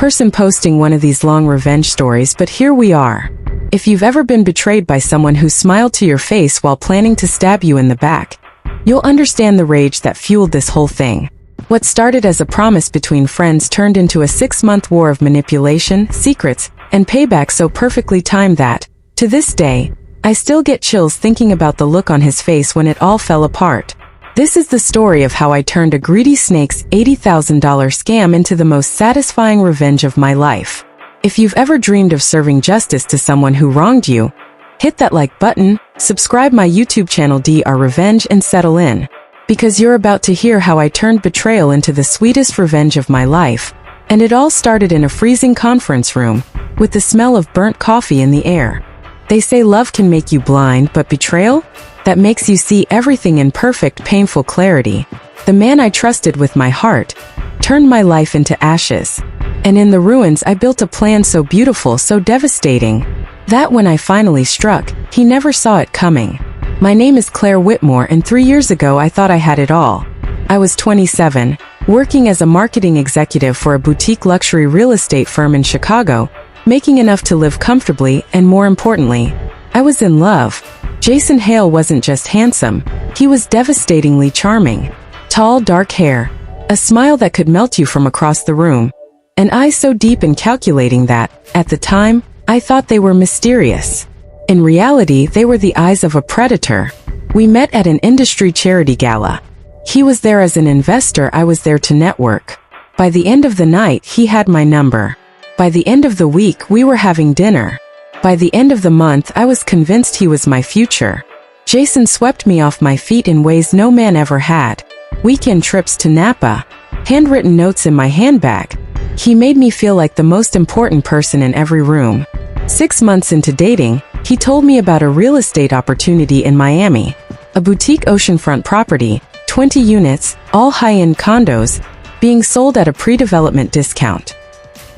person posting one of these long revenge stories, but here we are. If you've ever been betrayed by someone who smiled to your face while planning to stab you in the back, you'll understand the rage that fueled this whole thing. What started as a promise between friends turned into a 6-month war of manipulation, secrets, and payback so perfectly timed that, to this day, I still get chills thinking about the look on his face when it all fell apart. This is the story of how I turned a greedy snake's $80,000 scam into the most satisfying revenge of my life. If you've ever dreamed of serving justice to someone who wronged you, hit that like button, subscribe my YouTube channel DRRevenge and settle in. Because you're about to hear how I turned betrayal into the sweetest revenge of my life, and it all started in a freezing conference room, with the smell of burnt coffee in the air. They say love can make you blind, but betrayal? That makes you see everything in perfect, painful clarity. The man I trusted with my heart turned my life into ashes. And in the ruins I built a plan so beautiful, so devastating, that when I finally struck, he never saw it coming. My name is Claire Whitmore, and 3 years ago I thought I had it all. I was 27, working as a marketing executive for a boutique luxury real estate firm in Chicago, making enough to live comfortably, and more importantly, I was in love. Jason Hale wasn't just handsome, he was devastatingly charming. Tall, dark hair, a smile that could melt you from across the room, and eyes so deep and calculating that, at the time, I thought they were mysterious. In reality, they were the eyes of a predator. We met at an industry charity gala. He was there as an investor, I was there to network. By the end of the night, he had my number. By the end of the week, we were having dinner. By the end of the month, I was convinced he was my future. Jason swept me off my feet in ways no man ever had. Weekend trips to Napa, handwritten notes in my handbag. He made me feel like the most important person in every room. 6 months into dating, he told me about a real estate opportunity in Miami, a boutique oceanfront property, 20 units, all high-end condos, being sold at a pre-development discount.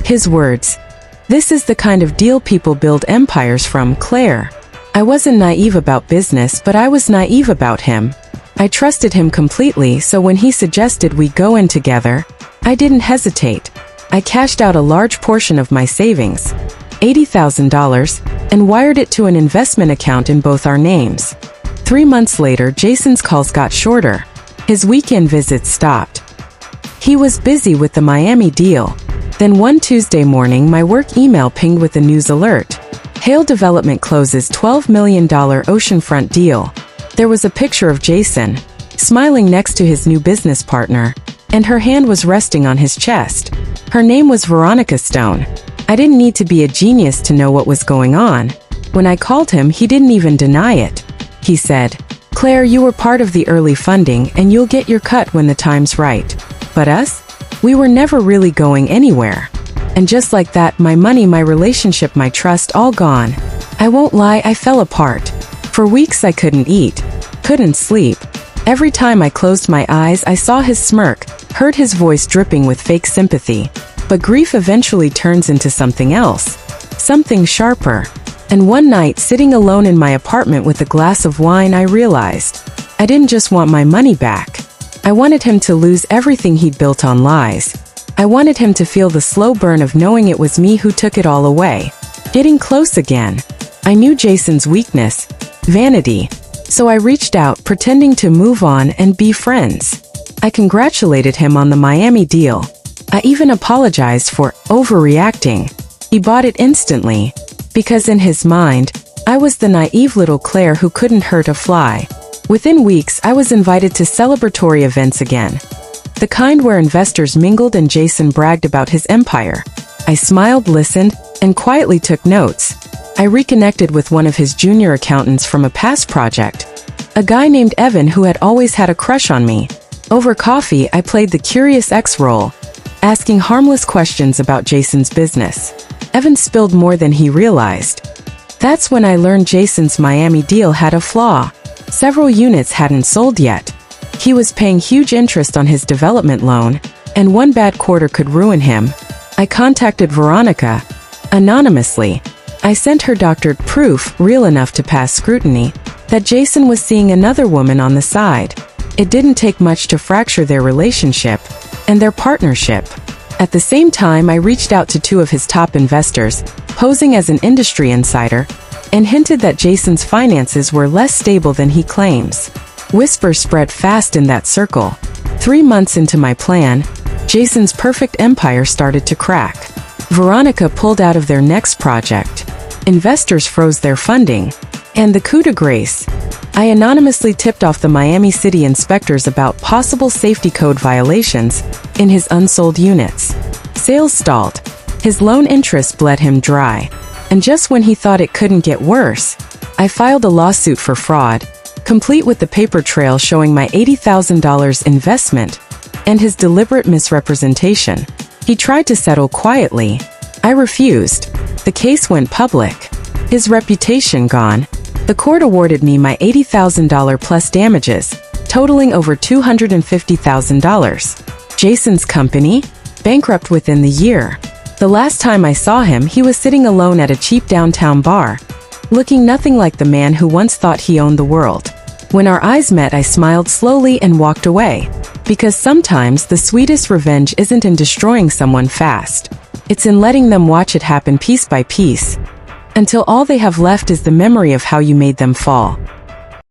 His words, "This is the kind of deal people build empires from, Claire." I wasn't naive about business, but I was naive about him. I trusted him completely, so when he suggested we go in together, I didn't hesitate. I cashed out a large portion of my savings, $80,000, and wired it to an investment account in both our names. 3 months later, Jason's calls got shorter. His weekend visits stopped. He was busy with the Miami deal. Then one Tuesday morning, my work email pinged with a news alert. Hale Development closes $12 million oceanfront deal. There was a picture of Jason, smiling next to his new business partner, and her hand was resting on his chest. Her name was Veronica Stone. I didn't need to be a genius to know what was going on. When I called him, he didn't even deny it. He said, "Claire, you were part of the early funding, and you'll get your cut when the time's right. But us? We were never really going anywhere." And just like that, my money, my relationship, my trust, all gone. I won't lie, I fell apart. For weeks I couldn't eat, couldn't sleep. Every time I closed my eyes, I saw his smirk, heard his voice dripping with fake sympathy. But grief eventually turns into something else, something sharper. And one night, sitting alone in my apartment with a glass of wine, I realized I didn't just want my money back. I wanted him to lose everything he'd built on lies. I wanted him to feel the slow burn of knowing it was me who took it all away. Getting close again. I knew Jason's weakness, vanity. So I reached out, pretending to move on and be friends. I congratulated him on the Miami deal. I even apologized for overreacting. He bought it instantly. Because in his mind, I was the naive little Claire who couldn't hurt a fly. Within weeks, I was invited to celebratory events again. The kind where investors mingled and Jason bragged about his empire. I smiled, listened, and quietly took notes. I reconnected with one of his junior accountants from a past project, a guy named Evan who had always had a crush on me. Over coffee, I played the curious ex role, asking harmless questions about Jason's business. Evan spilled more than he realized. That's when I learned Jason's Miami deal had a flaw. Several units hadn't sold yet. He was paying huge interest on his development loan, and one bad quarter could ruin him. I contacted Veronica, anonymously. I sent her doctored proof, real enough to pass scrutiny, that Jason was seeing another woman on the side. It didn't take much to fracture their relationship and their partnership. At the same time, I reached out to two of his top investors, posing as an industry insider, and hinted that Jason's finances were less stable than he claims. Whispers spread fast in that circle. 3 months into my plan, Jason's perfect empire started to crack. Veronica pulled out of their next project. Investors froze their funding. And the coup de grace. I anonymously tipped off the Miami City inspectors about possible safety code violations in his unsold units. Sales stalled. His loan interest bled him dry. And just when he thought it couldn't get worse, I filed a lawsuit for fraud, complete with the paper trail showing my $80,000 investment and his deliberate misrepresentation. He tried to settle quietly. I refused. The case went public. His reputation gone. The court awarded me my $80,000 plus damages, totaling over $250,000. Jason's company? Bankrupt within the year. The last time I saw him, he was sitting alone at a cheap downtown bar, looking nothing like the man who once thought he owned the world. When our eyes met, I smiled slowly and walked away. Because sometimes the sweetest revenge isn't in destroying someone fast. It's in letting them watch it happen piece by piece, until all they have left is the memory of how you made them fall.